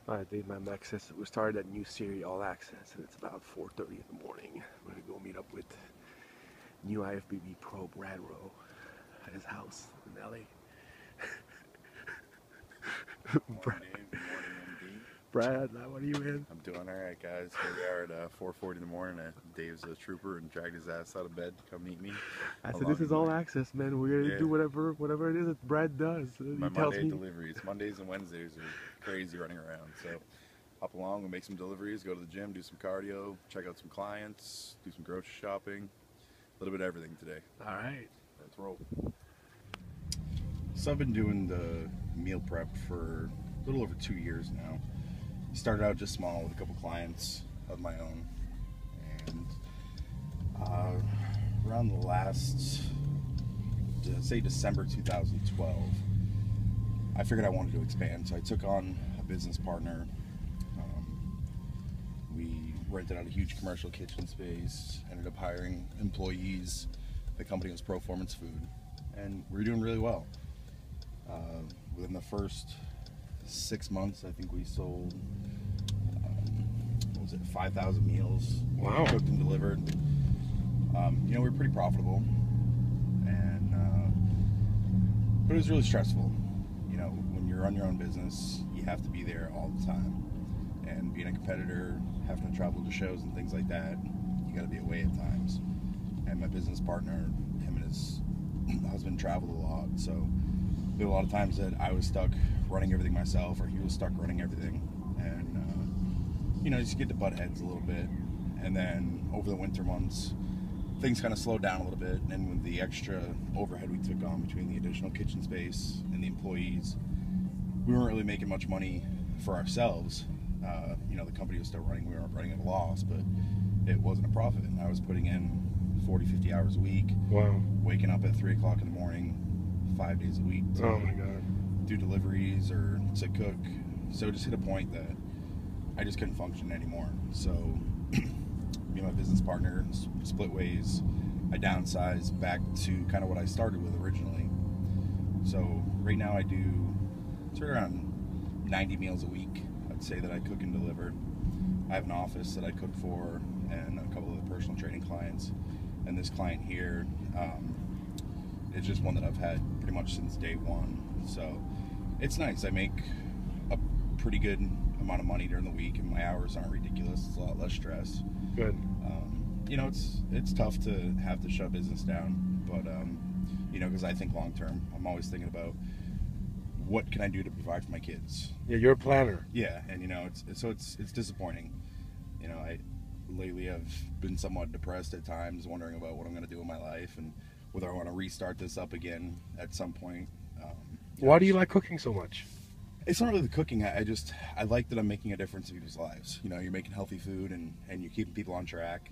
I think my Mac says we started that new series, All Access, and it's about 4:30 in the morning. I'm gonna go meet up with new IFBB pro Brad Rowe at his house in LA. Morning, Dave. Good morning, MD. Brad, what are you in? I'm doing all right, guys. Here we are at 4:40 in the morning. Dave's a trooper and dragged his ass out of bed to come meet me. I said, this is All Access, man. We're gonna do whatever it is that Brad does. My He tells Monday me. deliveries. Mondays and Wednesdays are crazy running around. So hop along, we'll make some deliveries, go to the gym, do some cardio, check out some clients, do some grocery shopping. A little bit of everything today. All right. Let's roll. So I've been doing the meal prep for a little over 2 years now. Started out just small with a couple clients of my own, and around the last, say December 2012, I figured I wanted to expand, so I took on a business partner. We rented out a huge commercial kitchen space, ended up hiring employees. The company was Performance Food, and we were doing really well. Within the first 6 months, I think we sold 5,000 meals. Wow. Cooked and delivered. We were pretty profitable, and but it was really stressful. When you're on your own business, you have to be there all the time, and being a competitor, having to travel to shows and things like that, you got to be away at times. And my business partner, him and his husband, traveled a lot, so there were a lot of times that I was stuck running everything myself, or he was stuck running everything, and just get to butt heads a little bit. And then over the winter months, things kind of slowed down a little bit, and with the extra overhead we took on between the additional kitchen space and the employees, we weren't really making much money for ourselves. The company was still running, we weren't running at a loss, but it wasn't a profit, and I was putting in 40-50 hours a week. Wow. Waking up at 3 o'clock in the morning 5 days a week to Oh my God. do deliveries or to cook. So it just hit a point that I just couldn't function anymore. So me and my business partner split ways. I downsized back to kind of what I started with originally. So right now I do sort of around 90 meals a week. I'd say that I cook and deliver. I have an office that I cook for and a couple of personal training clients. And this client here, it's just one that I've had pretty much since day one. So it's nice. I make a pretty good amount of money during the week, and my hours aren't ridiculous. It's a lot less stress. Good. It's tough to have to shut business down, but because I think long term, I'm always thinking about what can I do to provide for my kids. Yeah, you're a planner. Yeah, and it's disappointing. Lately I've been somewhat depressed at times, wondering about what I'm going to do in my life and whether I want to restart this up again at some point. Why do you like cooking so much? It's not really the cooking. I like that I'm making a difference in people's lives. You're making healthy food and you're keeping people on track,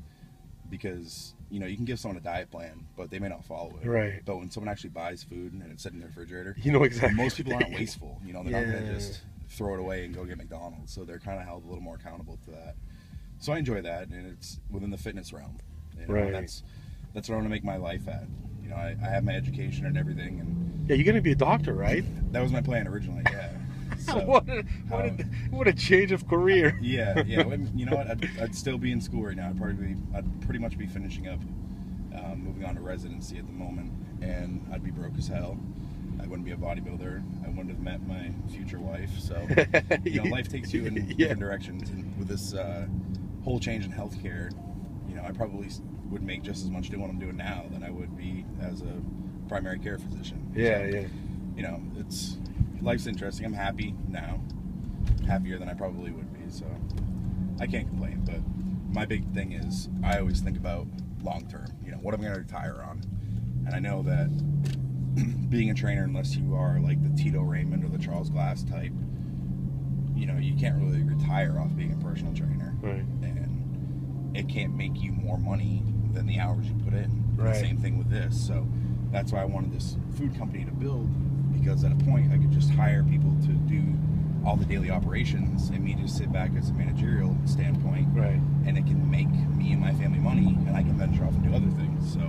because you can give someone a diet plan, but they may not follow it. Right. But when someone actually buys food and it's sitting in their refrigerator, Exactly. most people aren't wasteful. They're not going to just throw it away and go get McDonald's. So they're kind of held a little more accountable to that. So I enjoy that, and it's within the fitness realm. Right. That's what I want to make my life at. I have my education and everything, and Yeah, you're gonna be a doctor, right? that was my plan originally. Yeah. So, what a change of career. Yeah. You know what? I'd still be in school right now. I'd pretty much be finishing up, moving on to residency at the moment, and I'd be broke as hell. I wouldn't be a bodybuilder. I wouldn't have met my future wife. So, life takes you in different directions, and with this whole change in healthcare, I probably would make just as much doing what I'm doing now than I would be as a primary care physician. Yeah. Life's interesting. I'm happy now, happier than I probably would be, so I can't complain. But my big thing is I always think about long term, what I'm going to retire on. And I know that being a trainer, unless you are like the Tito Raymond or the Charles Glass type, you can't really retire off being a personal trainer. Right. And it can't make you more money than the hours you put in. Right. The same thing with this. So that's why I wanted this food company to build, because at a point I could just hire people to do all the daily operations and me just sit back as a managerial standpoint. Right. And it can make me and my family money, and I can venture off and do other things. So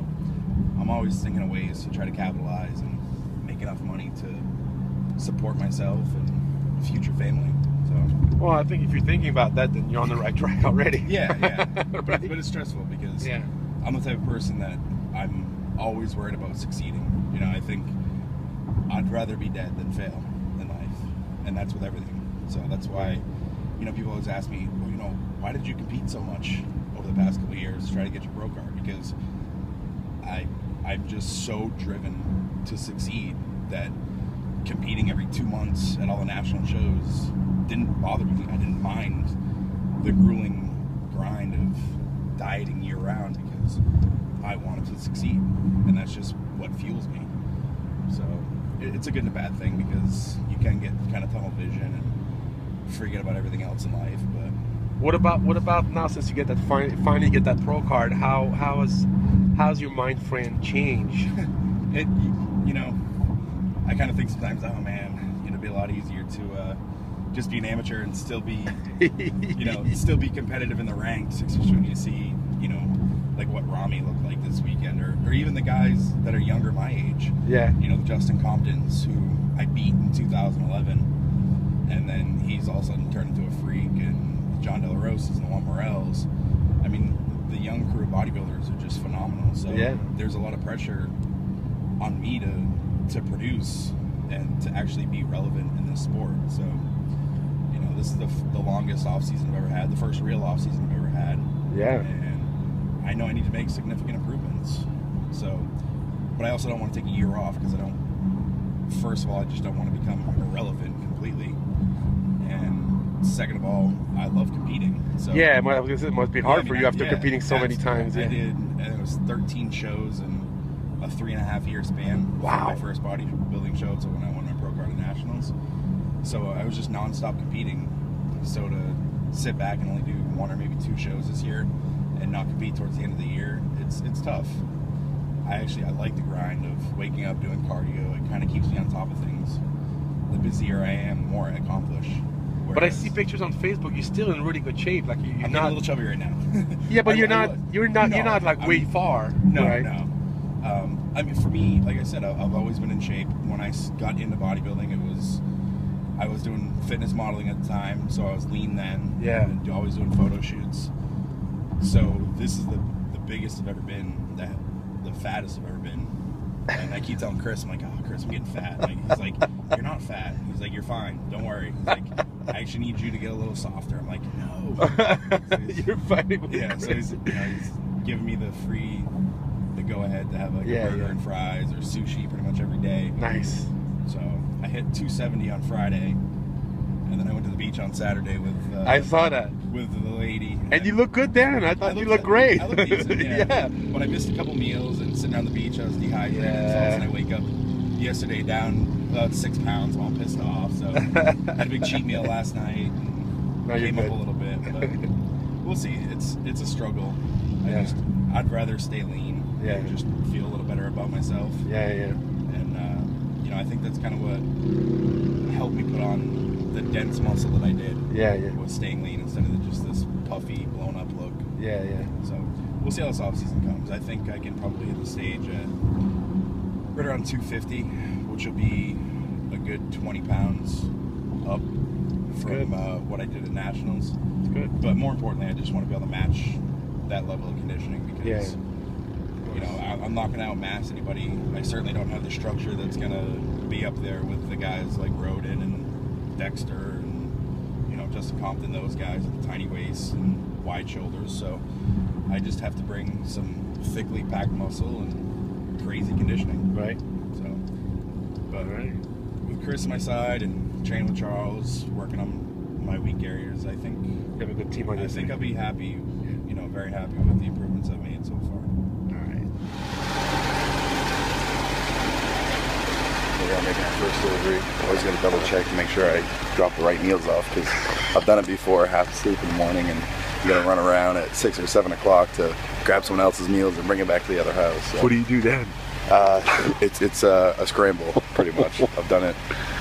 I'm always thinking of ways to try to capitalize and make enough money to support myself and future family. So Well, I think if you're thinking about that, then you're on the right track already. Yeah, yeah. Right. But it's stressful because I'm the type of person that I'm always worried about succeeding. You know, I think I'd rather be dead than fail in life, and that's with everything. So that's why, you know, people always ask me, well, you know, why did you compete so much over the past couple of years to try to get your pro card? Because I'm just so driven to succeed that competing every 2 months at all the national shows didn't bother me. I didn't mind the grueling grind of dieting year round because I wanted to succeed, and that's just what fuels me. So it's a good and a bad thing because you can get kind of tunnel vision and forget about everything else in life. But what about now, since you get that finally get that pro card? How's your mind frame changed? You know, I kind of think sometimes, oh man, it'd be a lot easier to just be an amateur and still be, you know, still be competitive in the ranks, especially when you see, you know, like what Rami looked like this weekend, or even the guys that are younger my age. Yeah. You know, the Justin Comptons, who I beat in 2011, and then he's all of a sudden turned into a freak, and John De La Rosa's and the Juan Morels. I mean, the young crew of bodybuilders are just phenomenal. So there's a lot of pressure on me to produce and to actually be relevant in this sport. So, you know, this is the longest off season I've ever had, the first real off season I've ever had. Yeah. And I know I need to make significant improvements. So, but I also don't want to take a year off because first of all, I just don't want to become irrelevant completely. And second of all, I love competing. So yeah, it must be hard for you after competing so many times. I did, and it was 13 shows in a 3.5 year span. Wow. My first bodybuilding show, so when I won my pro card at nationals. So I was just non-stop competing. So to sit back and only do 1 or maybe 2 shows this year and not compete towards the end of the year, it's tough. I like the grind of waking up, doing cardio. It kind of keeps me on top of things. The busier I am, the more I accomplish. But I see pictures on Facebook. You're still in really good shape. Like I'm not a little chubby right now. Yeah, but you're not like way far. No, right? no. I mean, for me, like I said, I've always been in shape. When I got into bodybuilding, I was doing fitness modeling at the time, so I was lean then. Yeah. And always doing photo shoots. So this is the biggest I've ever been, the fattest I've ever been. And I keep telling Chris, I'm like, oh, Chris, I'm getting fat. Like, he's like, you're not fat. He's like, you're fine. Don't worry. He's like, I actually need you to get a little softer. I'm like, no. So you're fighting with Chris. So he's giving me the go ahead to have like a burger and fries or sushi pretty much every day. Nice. So I hit 270 on Friday, and then I went to the beach on Saturday with I saw that with the lady. And you look good then. I thought you looked great. I look decent, yeah. But I missed a couple meals and sitting on the beach, I was dehydrated. Yeah. So all of a sudden I wake up yesterday down about 6 pounds, I'm all pissed off. So I had a big cheat meal last night. And came up a little bit, but we'll see. It's a struggle. I'd rather stay lean. Yeah. And just feel a little better about myself. Yeah. And you know, I think that's kind of what helped me put on the dense muscle that I did. Yeah. Was staying lean instead of just this puffy, blown up look. Yeah. So we'll see how this off season comes. I think I can probably hit the stage at right around 250, which will be a good 20 pounds up from what I did at nationals. It's good. But more importantly, I just want to be able to match that level of conditioning because you know, I'm not going to outmass anybody. I certainly don't have the structure that's going to be up there with the guys like Rowe and Dexter and, you know, Justin Compton, those guys with the tiny waists and wide shoulders. So I just have to bring some thickly packed muscle and crazy conditioning. Right. So, but with Chris on my side and training with Charles, working on my weak areas, I think you have a good team on your side. I think I'll be happy, you know, very happy with the improvements I've made so far. We're making our first delivery. Always going to double check to make sure I drop the right meals off because I've done it before, half asleep in the morning, and you got to run around at 6 or 7 o'clock to grab someone else's meals and bring it back to the other house. So, what do you do then? It's a scramble, pretty much. I've done it.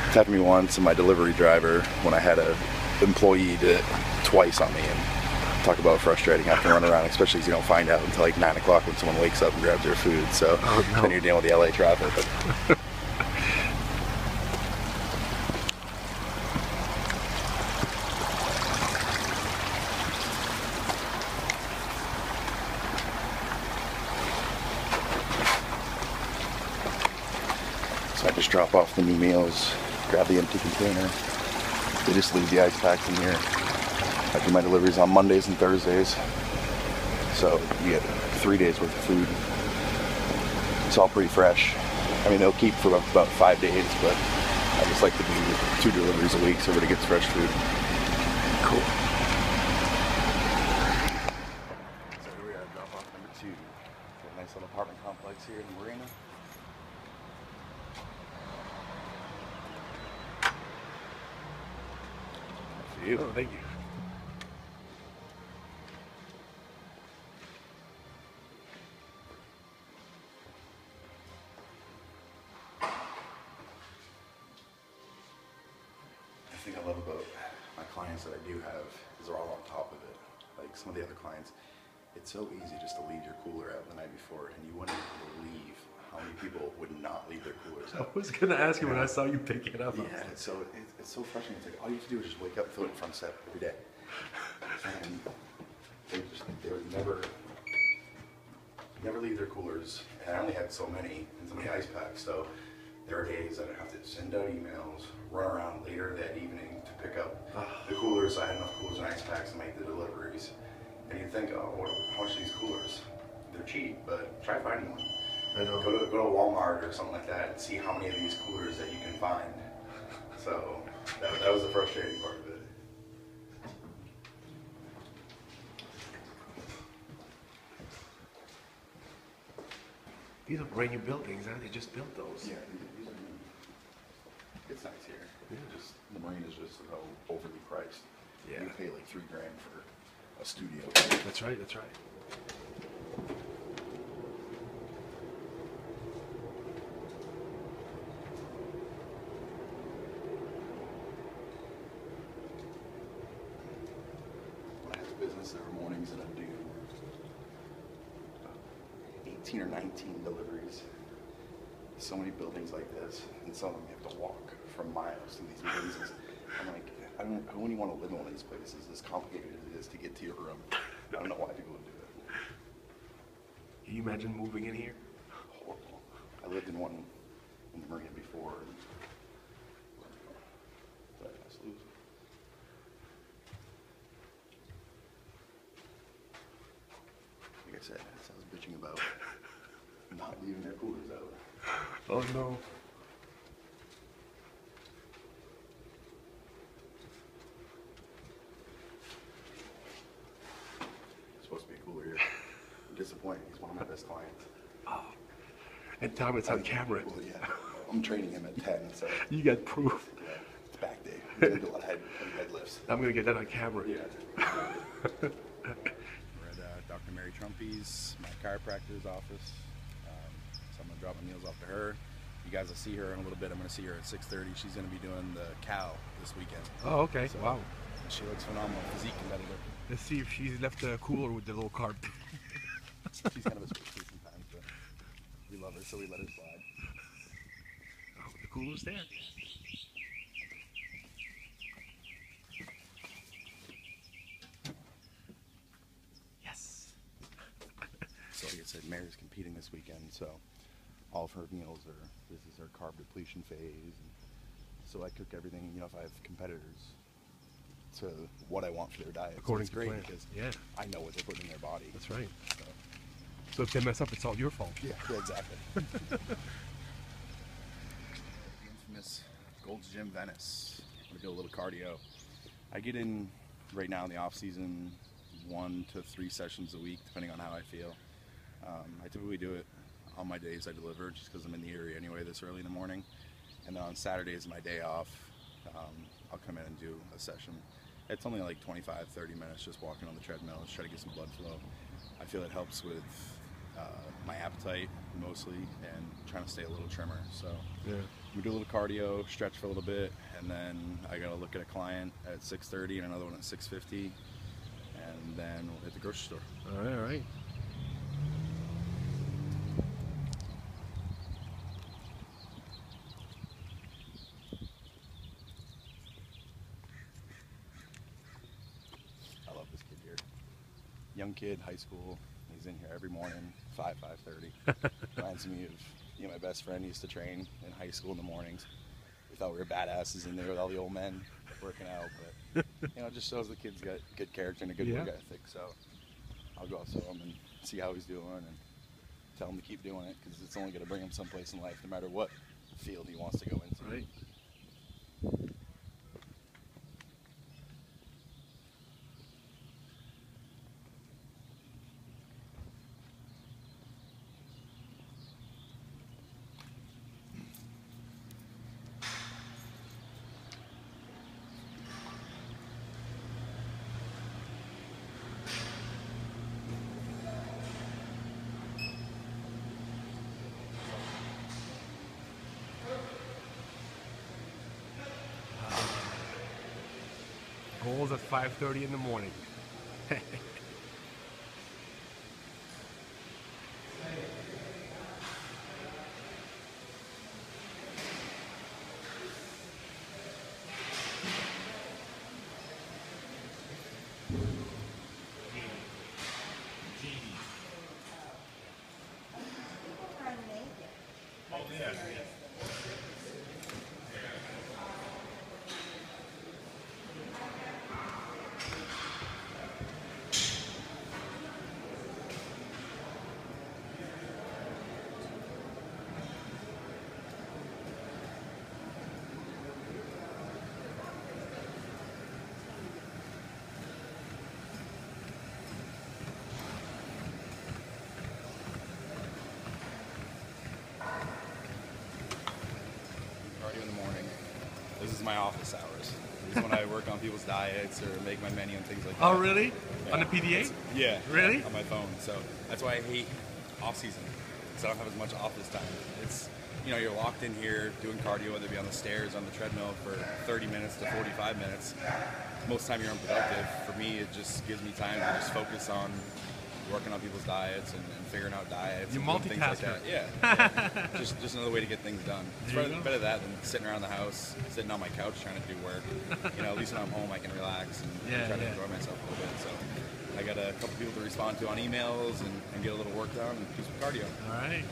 It's happened to me once, and my delivery driver, when I had an employee, did it twice on me. And talk about frustrating having to run around, especially because you don't find out until like 9 o'clock when someone wakes up and grabs their food. So then you're dealing with the LA traffic. But Just drop off the new meals, grab the empty container. They just leave the ice packs in here. I do my deliveries on Mondays and Thursdays. So you get 3 days worth of food. It's all pretty fresh. I mean, they'll keep for about 5 days, but I just like to do 2 deliveries a week so everybody gets fresh food. Cool. So here we are, drop off number 2. Got a nice little apartment complex here in the marina. For you. Oh, thank you. The thing I love about my clients that I do have is they're all on top of it. Like some of the other clients, it's so easy just to leave your cooler out the night before, and you wouldn't believe how many people would not leave their coolers I out. was gonna ask you when I saw you pick it up. Yeah, it's so frustrating. It's like all you have to do is just wake up and throw it in front step every day. And they would never leave their coolers. And I only had so many and so many ice packs, so there are days that I have to send out emails, run around later that evening to pick up the coolers. So I had enough coolers and ice packs to make the deliveries. And you think, oh, how much are these coolers? They're cheap, but try finding one. I know. Go to Walmart or something like that and see how many of these coolers that you can find. So that was the frustrating part of it. These are brand new buildings, huh? They just built those. Yeah, these are new. It's nice here. Yeah. Just the marina is just so overly priced. Yeah. You pay like $3 grand for a studio. That's right, that's right. When I have a business, there are mornings that I do 18 or 19 deliveries. So many buildings like this, and some of them you have to walk from miles to these places. I'm like, I wouldn't want to live in one of these places as complicated as it is to get to your room. I don't know why people would do it. Can you imagine moving in here? Horrible. I lived in one in the marina before. And, like I said, I was bitching about not leaving their coolers out. Oh no. Supposed to be a cooler here. I'm disappointed. He's one of my best clients. Oh. And Tom, it's on camera. Well, yeah. I'm training him at 10, so You got proof. yeah, it's back day. He's gonna do a lot of heavy head lifts. I'm gonna get that on camera. Yeah. We're at Dr. Mary Trumpy's, my chiropractor's office. So I'm gonna drop my meals off to her. You guys will see her in a little bit. I'm gonna see her at 6:30. She's gonna be doing the cow this weekend. Oh, okay. So, Wow. She looks phenomenal, physique competitor. Let's see if she's left the cooler with the little carb. She's kind of a squishy sometimes, but we love her, so we let her slide. Oh, the cooler's there. Yes. So like I said, Mary's competing this weekend, so all of her meals are, this is her carb depletion phase. And so I cook everything, you know, if I have competitors, to what I want for their diet. According so to it's plan. great because Yeah. I know what they're putting in their body. That's right. So, So if they mess up, it's all your fault. yeah, exactly. The infamous Gold's Gym Venice. I'm gonna do a little cardio. I get in right now in the off season 1 to 3 sessions a week, depending on how I feel. I typically do it on my days I deliver, just because I'm in the area anyway this early in the morning. And then on Saturdays, my day off, I'll come in and do a session. It's only like 25, 30 minutes just walking on the treadmill, just try to get some blood flow. I feel it helps with my appetite mostly, and trying to stay a little trimmer. So Yeah. we do a little cardio, stretch for a little bit, and then I gotta look at a client at 6:30 and another one at 6:50, and then we'll hit the grocery store. All right, all right. I love this kid here. Young kid, high school. He's in here every morning, 5:30. Reminds me of, You know, my best friend used to train in high school in the mornings. We thought we were badasses in there with all the old men working out, but you know, it just shows the kid's got good character and a good work ethic. So I'll go up to him and see how he's doing and tell him to keep doing it, because it's only going to bring him someplace in life, no matter what field he wants to go into. Right. Goals at 5:30 in the morning. In the morning. This is my office hours. This is when I work on people's diets or make my menu and things like that. Oh, really? Yeah. On the PDA? Yeah. Really? On my phone. So that's why I hate off season, because I don't have as much office time. It's, you know, you're locked in here doing cardio, whether it be on the stairs, on the treadmill for 30 minutes to 45 minutes. Most of the time you're unproductive. For me, it just gives me time to just focus on working on people's diets and figuring out diets. You're and doing things like multitasker. that. Yeah. just another way to get things done. It's better that than sitting around the house, sitting on my couch trying to do work. You know, at least when I'm home I can relax and try to enjoy myself a little bit. So I got a couple people to respond to on emails and get a little work done and do some cardio. All right.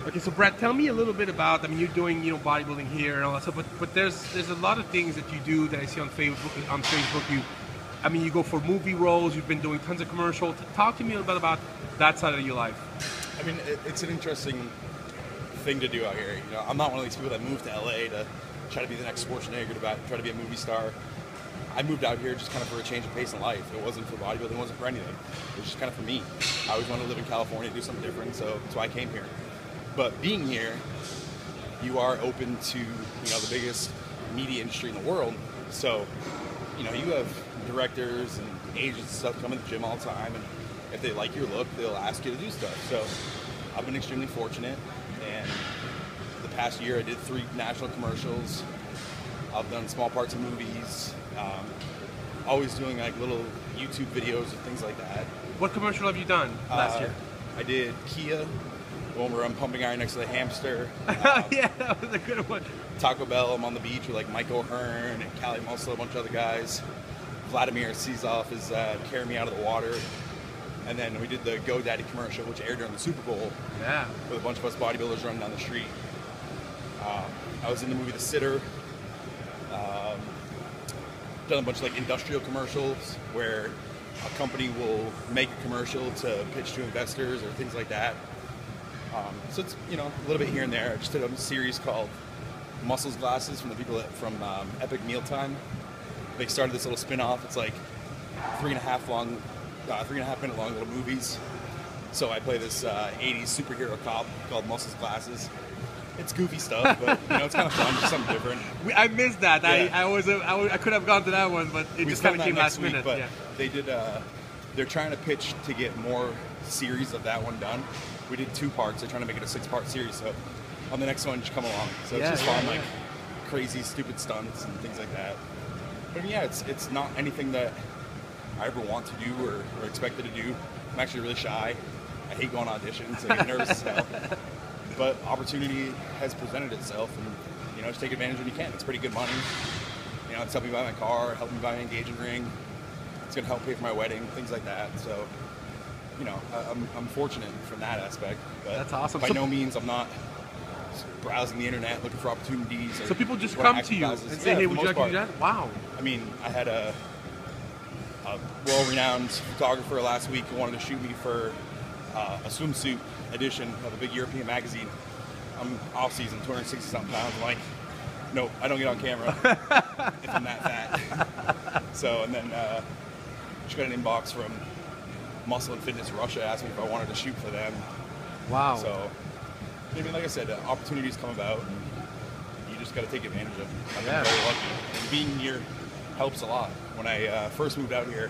Okay, so Brad, tell me a little bit about, I mean, you're doing, you know, bodybuilding here and all that stuff, but there's a lot of things that you do that I see on Facebook. You go for movie roles, you've been doing tons of commercials. Talk to me a little bit about that side of your life. I mean, it's an interesting thing to do out here. You know, I'm not one of these people that moved to LA to try to be the next Schwarzenegger, to try to be a movie star. I moved out here just kind of for a change of pace in life. It wasn't for bodybuilding, it wasn't for anything. It was just kind of for me. I always wanted to live in California, do something different, so that's why I came here. But being here, you are open to, you know, the biggest media industry in the world. So, you know, you have directors and agents and stuff come in the gym all the time, and if they like your look, they'll ask you to do stuff. So I've been extremely fortunate, and the past year I did 3 national commercials. I've done small parts of movies, always doing like little YouTube videos and things like that. What commercial have you done last year? I did Kia, the one where I'm pumping iron next to the hamster. Yeah, that was a good one. Taco Bell, I'm on the beach with like Mike O'Hearn and Callie Muscle, a bunch of other guys. Vladimir Sizov is carrying me out of the water. And then we did the GoDaddy commercial, which aired during the Super Bowl. Yeah. With a bunch of us bodybuilders running down the street. I was in the movie The Sitter. Done a bunch of like industrial commercials where a company will make a commercial to pitch to investors or things like that. So it's, you know, a little bit here and there. I just did a series called Muscles Glasses from the people from Epic Mealtime. They started this little spin-off. It's like 3.5 minute long little movies. So I play this 80s superhero cop called Muscles Glasses. It's goofy stuff, but you know, it's kind of fun, just something different. I missed that. Yeah. I could have gone to that one, but it just kind of came last minute. But yeah. they did. They're trying to pitch to get more series of that one done. We did 2 parts. They're trying to make it a 6-part series. So on the next one, just come along. So it's just fun, like crazy, stupid stunts and things like that. But yeah, it's not anything that I ever want to do or expected to do. I'm actually really shy. I hate going on auditions. I get nervous as hell. But opportunity has presented itself, and you know, just take advantage when you can. It's pretty good money. You know, it's helping me buy my car, helping me buy an engagement ring. It's gonna help pay for my wedding, things like that. So you know, I'm fortunate from that aspect. But that's awesome. By no means, I'm not browsing the internet looking for opportunities. So people just come to you and say, hey, would you like to do that? Wow. I mean, I had a well-renowned photographer last week who wanted to shoot me for a swimsuit edition of a big European magazine. I'm off-season, 260-something pounds. I'm like, no, I don't get on camera if I'm that fat. So, and then just got an inbox from Muscle and Fitness Russia, asked me if I wanted to shoot for them. Wow. So, I mean, like I said, opportunities come about, and you just got to take advantage of them. I've been very lucky, and being here helps a lot. When I first moved out here,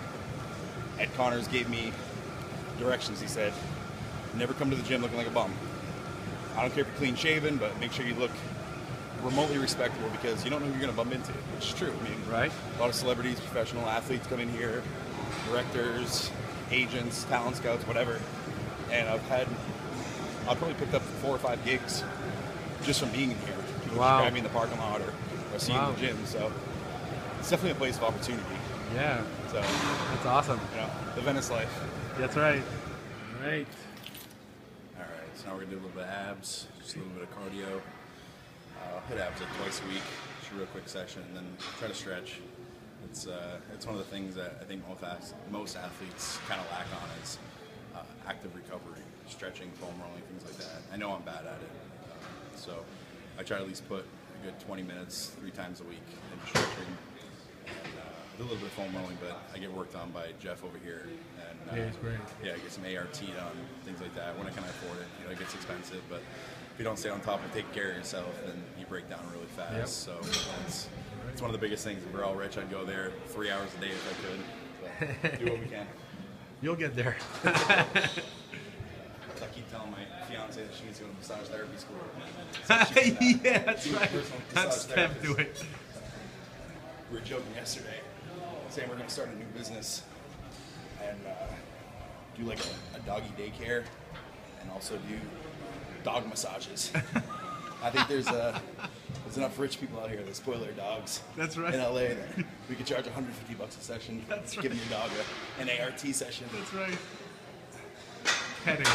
Ed Connors gave me directions. He said, never come to the gym looking like a bum. I don't care if you're clean shaven, but make sure you look remotely respectable, because you don't know who you're going to bump into, which is true. I mean, right? A lot of celebrities, professional athletes come in here, directors, agents, talent scouts, whatever, and I've probably picked up 4 or 5 gigs just from being in here. People just grab me in the parking lot or see me in the gym. So it's definitely a place of opportunity. Yeah. So that's awesome. You know, the Venice life. That's right. All right. All right. So now we're gonna do a little bit of abs, just a little bit of cardio. Hit abs like twice a week, just a real quick session, and then try to stretch. It's one of the things that I think most athletes kind of lack on is active recovery, stretching, foam rolling, things like that. I know I'm bad at it, so I try to at least put a good 20 minutes 3 times a week in stretching. And, do a little bit of foam rolling, but I get worked on by Jeff over here. And, yeah, he's great. Yeah, I get some ART done, things like that. When I can afford it, you know, it gets expensive, but if you don't stay on top and take care of yourself, then you break down really fast. Yep. So it's one of the biggest things. If we're all rich, I'd go there 3 hours a day if I could. But do what we can. You'll get there. I keep telling my fiance that she needs to go to massage therapy school. So yeah, that's right. That's Steph do it. We were joking yesterday, saying we're going to start a new business and do like a doggy daycare and also do dog massages. I think there's enough rich people out here that spoil their dogs. That's right. In LA, that we could charge $150 a session. That's right. Give your dog an ART session. That's right. Petting.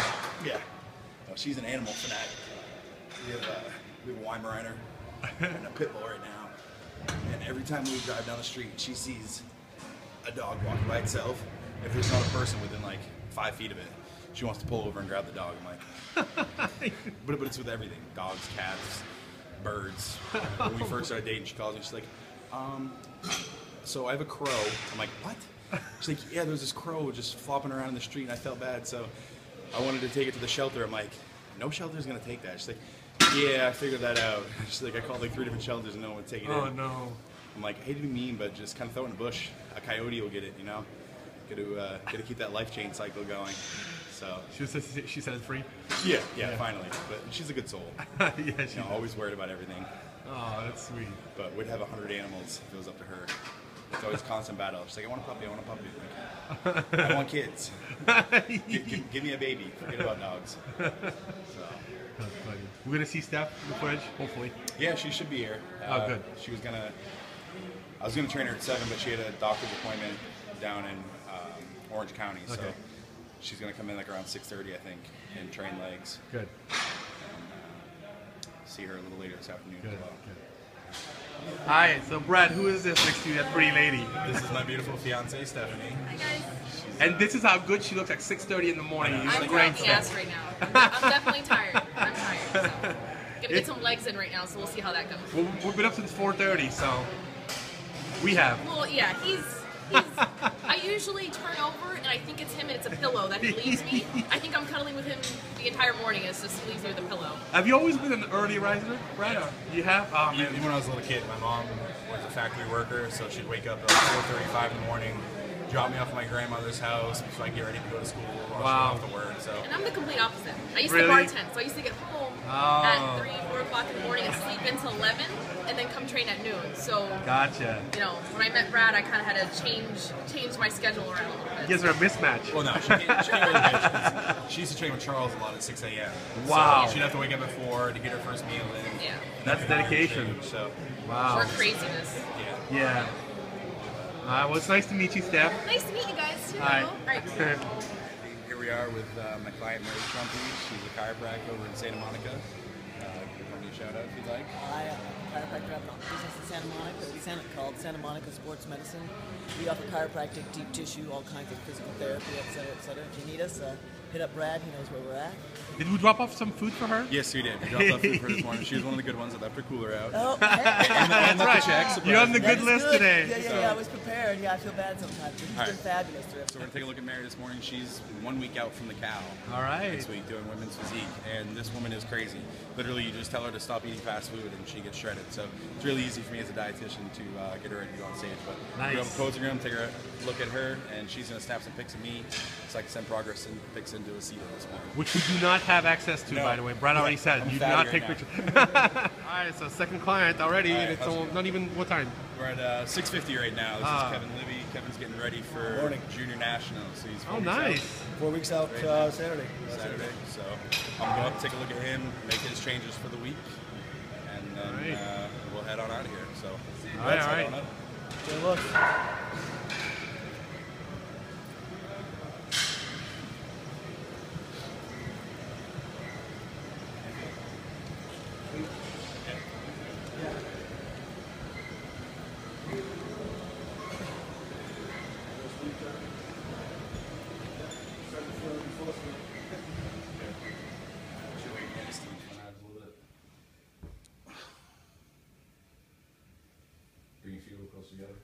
Yeah. Oh, she's an animal fanatic. We have a Weimaraner and a pit bull right now. And every time we drive down the street, she sees a dog walking by itself. If there's not a person within like 5 feet of it, she wants to pull over and grab the dog. I'm like, but it's with everything: dogs, cats, birds. When we first started dating, she calls me. She's like, so I have a crow. I'm like, what? She's like, yeah, there's this crow just flopping around in the street, and I felt bad, so I wanted to take it to the shelter. I'm like, no shelter's gonna take that. She's like, yeah, I figured that out. She's like, I called like 3 different shelters and no one would take it in. Oh no. I'm like, I hate to be mean, but just kind of throw it in a bush. A coyote will get it, you know. Got to keep that life chain cycle going. So she said it's free. Yeah, finally. But she's a good soul. Yeah, she's always worried about everything. Oh, that's sweet. But we'd have 100 animals if it was up to her. It's always constant battle. She's like, I want a puppy. I'm like, I want kids. Give me a baby. Forget about dogs. So. That's funny. We're gonna see Steph in the footage, hopefully. Yeah, she should be here. Oh, good. I was gonna train her at 7, but she had a doctor's appointment down in Orange County, so she's gonna come in like around 6:30, I think, and train legs. Good. And see her a little later this afternoon as well. Good. Hi, so Brad, who is this next to you, that pretty lady? This is my beautiful fiance, Stephanie. Hi guys. And this is how good she looks at 6:30 in the morning. I'm grinding ass right now. I'm definitely tired. I'm tired. So. Gonna get some legs in right now, so we'll see how that goes. Well, we've been up since 4:30, so we have. Well, yeah, he's I usually turn over and I think it's him and it's a pillow that he leaves me. I think I'm cuddling with him the entire morning and it's just leaves me with a pillow. Have you always been an early riser, Brad? Yeah. You have? Oh, man. Even when I was a little kid, my mom was a factory worker, so she'd wake up at 4:35 in the morning, drop me off at my grandmother's house so I could get ready to go to school while she went off to work. So. And I'm the complete opposite. I used to Really? bartend, so I used to get home at 3, 4 o'clock in the morning and sleep until 11 and then come train at noon. So, Gotcha. you know, when I met Brad, I kind of had to change my schedule around a little bit. You guys are a mismatch. Well, no, she can't really match. She used to train with Charles a lot at 6 a.m. Wow. So she'd have to wake up at 4 to get her first meal in. Yeah. That's dedication. So. Wow. Or craziness. Yeah. Yeah. Well, it's nice to meet you, Steph. Nice to meet you guys, too. Hi. All right. Here we are with my client Mary Trumpy. She's a chiropractor over in Santa Monica. Give me a shout out if you'd like. I am a chiropractor. I have a business in Santa Monica called Santa Monica Sports Medicine. We offer chiropractic, deep tissue, all kinds of physical therapy, etc., etc. If you need us, hit up Brad. He knows where we're at. Did we drop off some food for her? Yes, we did. We dropped off food for her this morning. She was one of the good ones that left her cooler out. Oh, hey. and That's the right. check, You're on the That good is list good. today. Yeah, I was prepared. Yeah, I feel bad sometimes. He's All been right. fabulous. So we're gonna take a look at Mary this morning. She's 1 week out from the cow. All right. This week doing women's physique, and this woman is crazy. Literally, you just tell her to stop eating fast food, and she gets shredded. So it's really easy for me as a dietitian to get her ready to go on stage. But Nice. we have a posing room, take a look at her, and she's gonna snap some pics of me so I can send progress and pics into a CETA this morning. Which we do not have access to, No. by the way. Brad already said I'm you do fatty not right take now. pictures. All right, so second client already, All right, and it's how's it almost, going? not even what time? We're at 6:50 right now. This is Kevin Libby. Kevin's getting ready for Morning. Junior Nationals. So he's 4 Oh, weeks nice. 4 weeks out Right. Saturday. Saturday. So I'm gonna go up, take a look at him, make his changes for the week, and then All right. we'll head on out of here. So All right, let's all head right. on up. Good luck. Bring your feet a little closer together.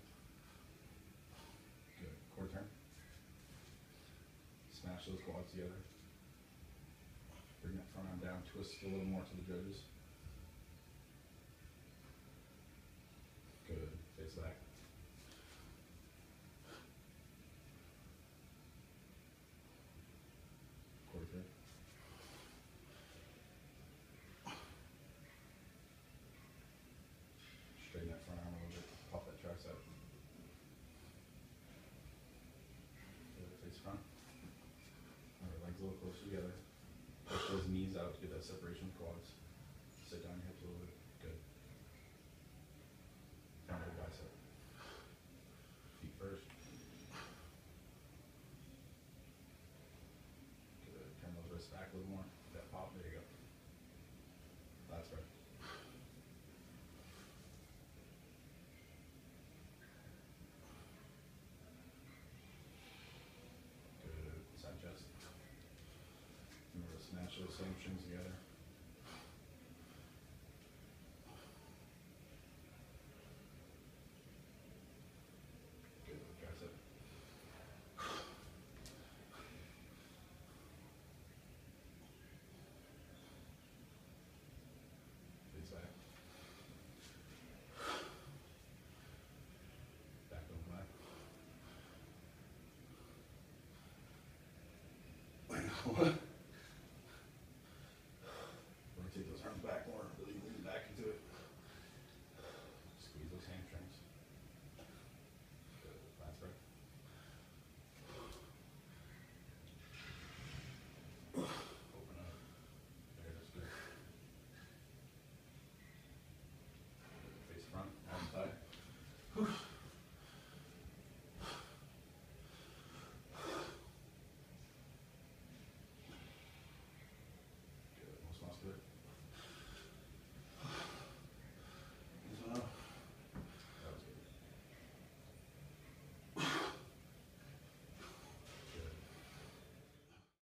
Good. Core turn. Smash those quads together. Bring that front arm down. Twist a little more to the judges. Good. Face back. Core turn. Straighten that front arm a little bit. Pop that tricep. Good. Face front. Alright, legs a little closer together. Push those knees out to get that separation of quads. Sit down your hips a little bit. Good. Down to the bicep. Feet first. Good. Turn those wrists back a little more. That pop. There you go. Last breath. Good. Side chest. Remember to snatch those hamstrings together.